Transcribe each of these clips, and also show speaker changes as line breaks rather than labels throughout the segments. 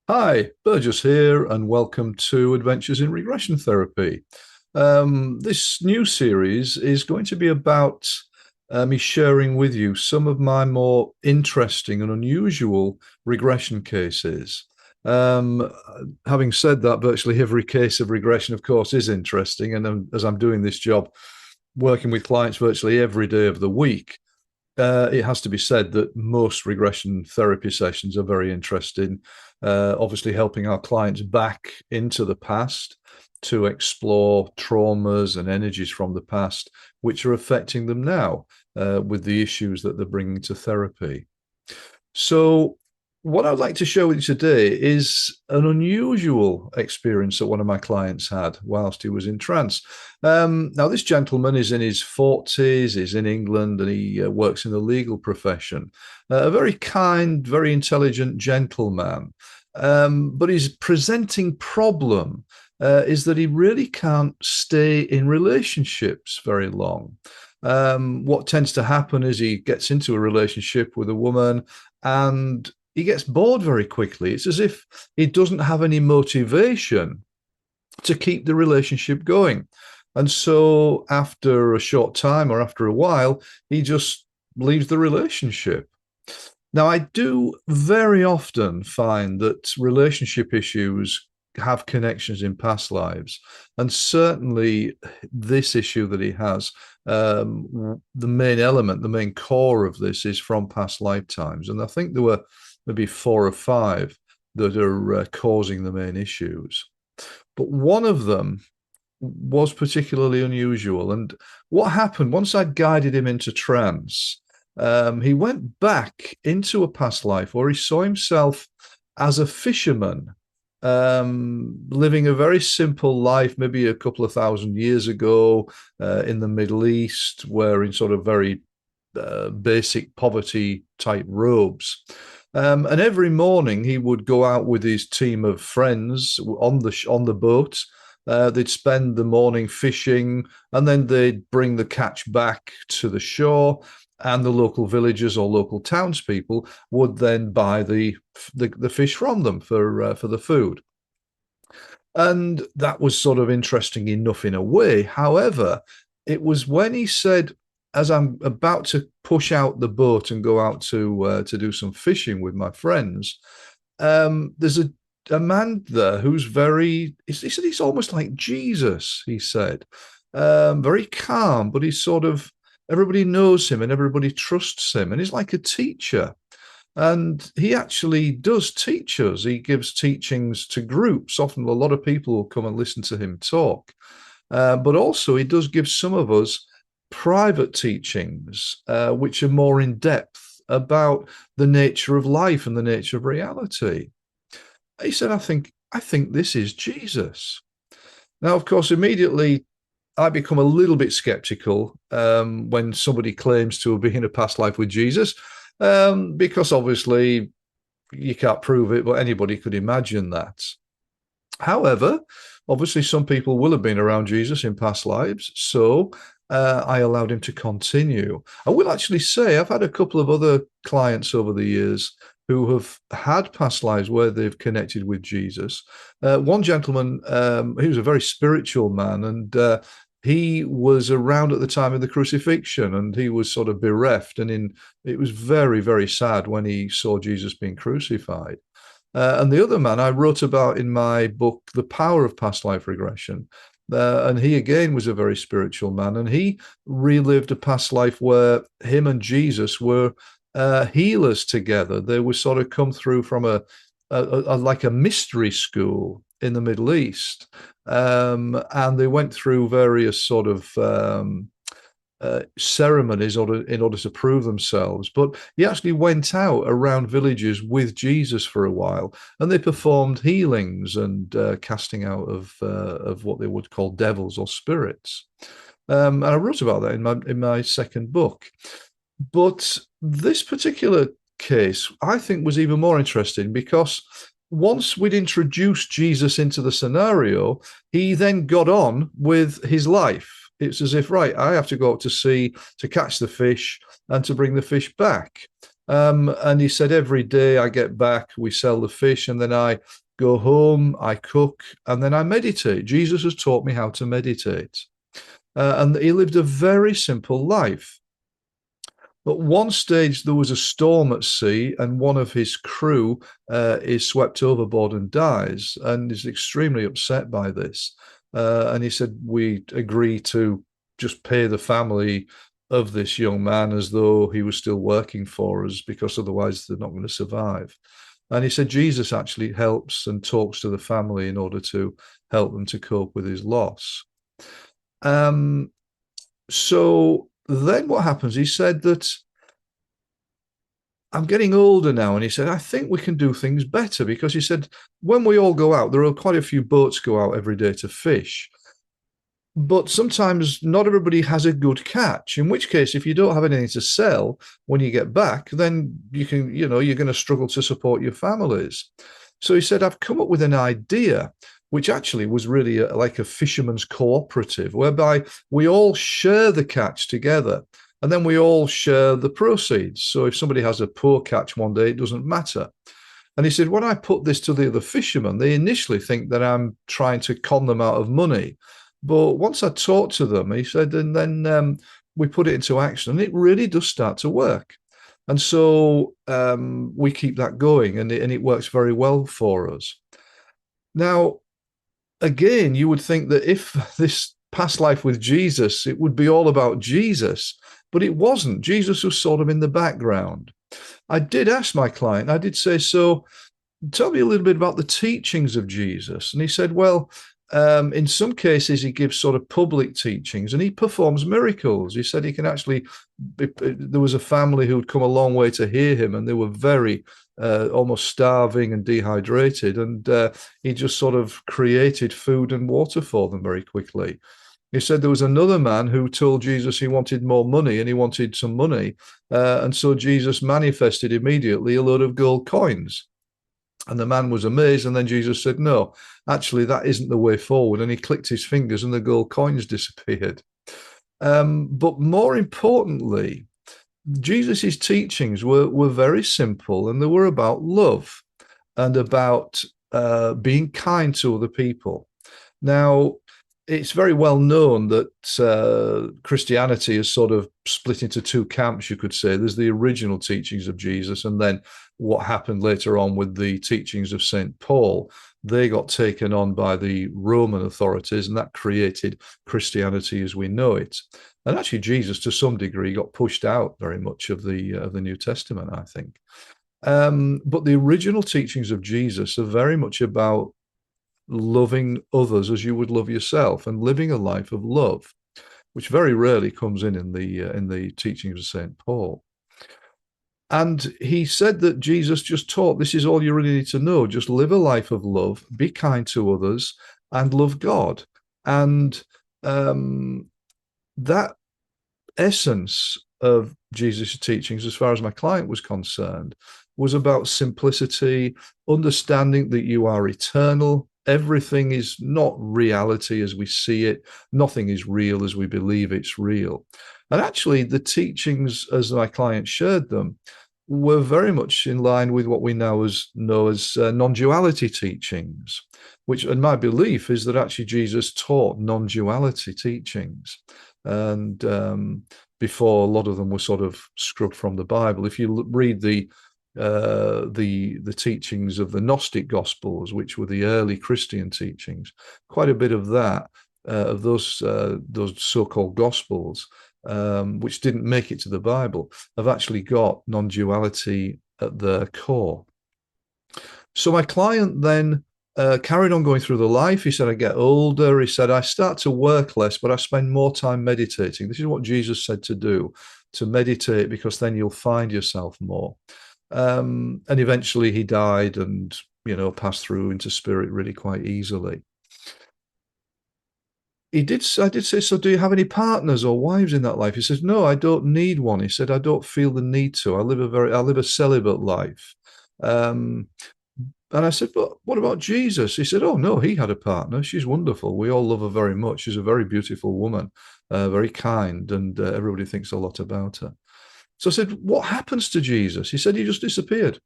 Hi, Burgess here, and welcome to Adventures in Regression Therapy. This new series is going to be about me sharing with you some of my more interesting and unusual regression cases. Um, Having said that, virtually every case of regression, of course, is interesting. And as I'm doing this job, working with clients virtually every day of the week, it has to be said that most regression therapy sessions are very interesting, obviously helping our clients back into the past to explore traumas and energies from the past, which are affecting them now with the issues that they're bringing to therapy. So, what I'd like to show you today is an unusual experience that one of my clients had whilst he was in trance. Now, this gentleman is in his 40s, he's in England, and he works in the legal profession. A very kind, very intelligent gentleman. But his presenting problem is that he really can't stay in relationships very long. What tends to happen is he gets into a relationship with a woman and he gets bored very quickly. It's as if he doesn't have any motivation to keep the relationship going. And so after a short time or after a while, he just leaves the relationship. Now, I do very often find that relationship issues have connections in past lives. And certainly, this issue that he has, the main element, the main core of this is from past lifetimes. And I think there were maybe four or five that are causing the main issues. But one of them was particularly unusual. And what happened once I'd guided him into trance, he went back into a past life where he saw himself as a fisherman, living a very simple life, maybe a couple of thousand years ago in the Middle East, wearing sort of very basic poverty type robes. And every morning he would go out with his team of friends on the boat. They'd spend the morning fishing, and then they'd bring the catch back to the shore. And the local villagers or local townspeople would then buy the fish from them for the food. And that was sort of interesting enough in a way. However, it was when he said, as I'm about to push out the boat and go out to do some fishing with my friends, there's a man there who's he said he's almost like Jesus, he said. Very calm, but he's sort of, everybody knows him and everybody trusts him. And he's like a teacher. And he actually does teach us. He gives teachings to groups. Often a lot of people will come and listen to him talk. But also he does give some of us private teachings, which are more in depth about the nature of life and the nature of reality. He said, I think this is Jesus. Now, of course, immediately I become a little bit skeptical when somebody claims to have been in a past life with Jesus, because obviously you can't prove it, but anybody could imagine that. However, obviously some people will have been around Jesus in past lives, so I allowed him to continue. I will actually say I've had a couple of other clients over the years who have had past lives where they've connected with Jesus. One gentleman, he was a very spiritual man, and he was around at the time of the crucifixion, and he was sort of bereft, and it was very, very sad when he saw Jesus being crucified. And the other man I wrote about in my book, The Power of Past Life Regression. And he again was a very spiritual man, and he relived a past life where him and Jesus were healers together. They were sort of come through from like a mystery school in the Middle East, and they went through various sort of ceremonies in order to prove themselves. But he actually went out around villages with Jesus for a while, and they performed healings and casting out of what they would call devils or spirits. And I wrote about that in my second book. But this particular case, I think, was even more interesting because once we'd introduced Jesus into the scenario, he then got on with his life. It's as if, right, I have to go out to sea to catch the fish and to bring the fish back. And he said, every day I get back, we sell the fish, and then I go home, I cook, and then I meditate. Jesus has taught me how to meditate. And he lived a very simple life. But one stage there was a storm at sea, and one of his crew is swept overboard and dies, and is extremely upset by this. And he said, we agree to just pay the family of this young man as though he was still working for us, because otherwise they're not going to survive. And he said Jesus actually helps and talks to the family in order to help them to cope with his loss. So then what happens? He said that I'm getting older now. And he said, I think we can do things better, because he said, when we all go out, there are quite a few boats go out every day to fish. But sometimes not everybody has a good catch, in which case, if you don't have anything to sell when you get back, then you're going to struggle to support your families. So he said, I've come up with an idea, which actually was really like a fisherman's cooperative, whereby we all share the catch together, and then we all share the proceeds. So if somebody has a poor catch one day, it doesn't matter. And he said, when I put this to the other fishermen, they initially think that I'm trying to con them out of money. But once I talked to them, he said, and then we put it into action, and it really does start to work. And so we keep that going, and it works very well for us. Now, again, you would think that if this past life with Jesus, it would be all about Jesus, but it wasn't. Jesus was sort of in the background. I did ask my client, I did say, so tell me a little bit about the teachings of Jesus. And he said, well, in some cases, he gives sort of public teachings, and he performs miracles. He said he can actually, there was a family who'd come a long way to hear him, and they were very almost starving and dehydrated. And he just sort of created food and water for them very quickly. He said there was another man who told Jesus he wanted more money, and he wanted some money. And so Jesus manifested immediately a load of gold coins. And the man was amazed. And then Jesus said, no, actually, that isn't the way forward. And he clicked his fingers, and the gold coins disappeared. But more importantly, Jesus's teachings were very simple, and they were about love and about being kind to other people. Now, it's very well known that Christianity is sort of split into two camps, you could say. There's the original teachings of Jesus, and then what happened later on with the teachings of St. Paul. They got taken on by the Roman authorities, and that created Christianity as we know it. And actually, Jesus, to some degree, got pushed out very much of the New Testament, I think. But the original teachings of Jesus are very much about loving others as you would love yourself, and living a life of love, which very rarely comes in the teachings of St. Paul. And he said that Jesus just taught, this is all you really need to know. Just live a life of love, be kind to others, and love God. And that essence of Jesus' teachings, as far as my client was concerned, was about simplicity, understanding that you are eternal. Everything is not reality as we see it. Nothing is real as we believe it's real. And actually, the teachings, as my client shared them, were very much in line with what we now know as non-duality teachings, which, and my belief is that actually Jesus taught non-duality teachings. And before, a lot of them were sort of scrubbed from the Bible. If you read the teachings of the Gnostic Gospels, which were the early Christian teachings, quite a bit of that, of those so-called Gospels, which didn't make it to the Bible, have actually got non-duality at their core. So my client then carried on going through the life. He said, I get older. He said, I start to work less, but I spend more time meditating. This is what Jesus said to do, to meditate, because then you'll find yourself more. And eventually he died and, passed through into spirit really quite easily. I did say, so do you have any partners or wives in that life? He says, no, I don't need one. He said, I don't feel the need to. I live a celibate life. And I said, but what about Jesus? He said, oh, no, he had a partner. She's wonderful. We all love her very much. She's a very beautiful woman, very kind, and everybody thinks a lot about her. So I said, what happens to Jesus? He said, he just disappeared.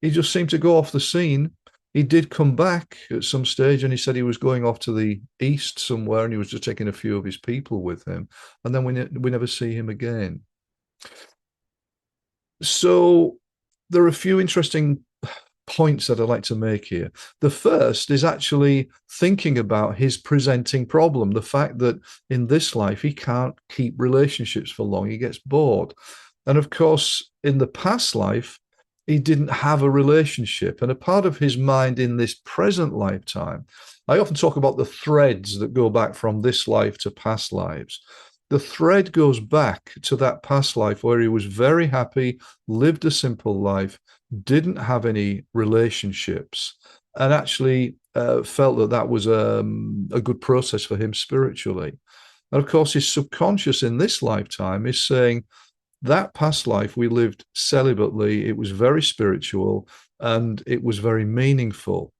He just seemed to go off the scene. He did come back at some stage, and he said he was going off to the east somewhere, and he was just taking a few of his people with him. And then we never see him again. So there are a few interesting points that I'd like to make here. The first is actually thinking about his presenting problem, the fact that in this life he can't keep relationships for long, he gets bored. And of course, in the past life, he didn't have a relationship. And a part of his mind in this present lifetime, I often talk about the threads that go back from this life to past lives. The thread goes back to that past life where he was very happy, lived a simple life, didn't have any relationships, and actually felt that that was a good process for him spiritually. And of course, his subconscious in this lifetime is saying, that past life we lived celibately, it was very spiritual, and it was very meaningful.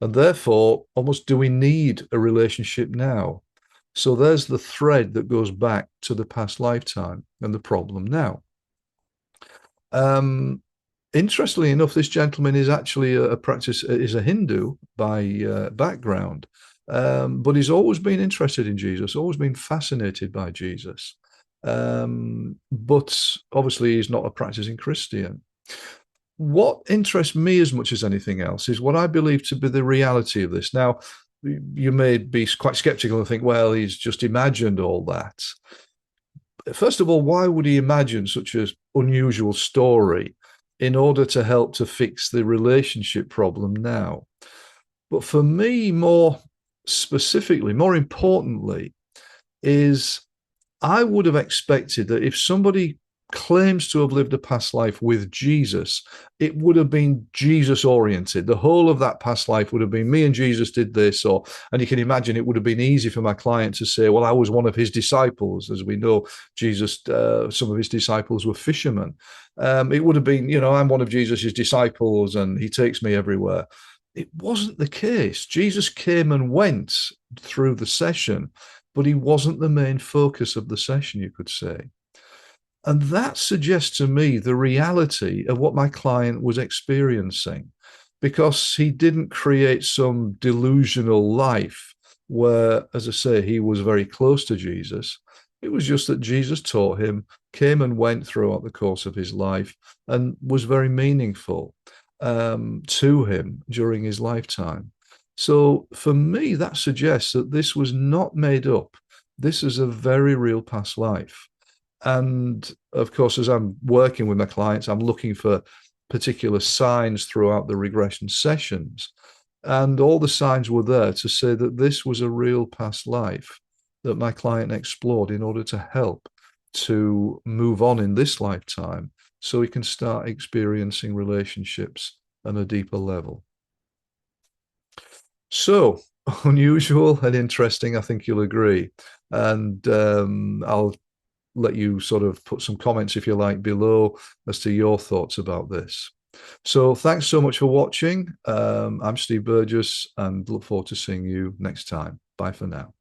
And therefore, almost do we need a relationship now? So there's the thread that goes back to the past lifetime and the problem now. Interestingly enough, this gentleman is actually is a Hindu by background, but he's always been interested in Jesus, always been fascinated by Jesus. But obviously he's not a practicing Christian. What interests me as much as anything else is what I believe to be the reality of this. Now, you may be quite skeptical and think, well, he's just imagined all that. First of all, why would he imagine such an unusual story in order to help to fix the relationship problem now? But for me, more specifically, more importantly, is I would have expected that if somebody claims to have lived a past life with Jesus, it would have been Jesus oriented. The whole of that past life would have been me and Jesus did this, and you can imagine it would have been easy for my client to say, well, I was one of his disciples. As we know, Jesus, some of his disciples were fishermen. It would have been, I'm one of Jesus's disciples and he takes me everywhere. It wasn't the case. Jesus came and went through the session, but he wasn't the main focus of the session, you could say. And that suggests to me the reality of what my client was experiencing, because he didn't create some delusional life where, as I say, he was very close to Jesus. It was just that Jesus taught him, came and went throughout the course of his life, and was very meaningful to him during his lifetime. So for me, that suggests that this was not made up. This is a very real past life. And of course, as I'm working with my clients, I'm looking for particular signs throughout the regression sessions. And all the signs were there to say that this was a real past life that my client explored in order to help to move on in this lifetime so he can start experiencing relationships on a deeper level. So unusual and interesting, I think you'll agree. And I'll let you sort of put some comments, if you like, below as to your thoughts about this. So thanks so much for watching. I'm Steve Burgess and look forward to seeing you next time. Bye for now.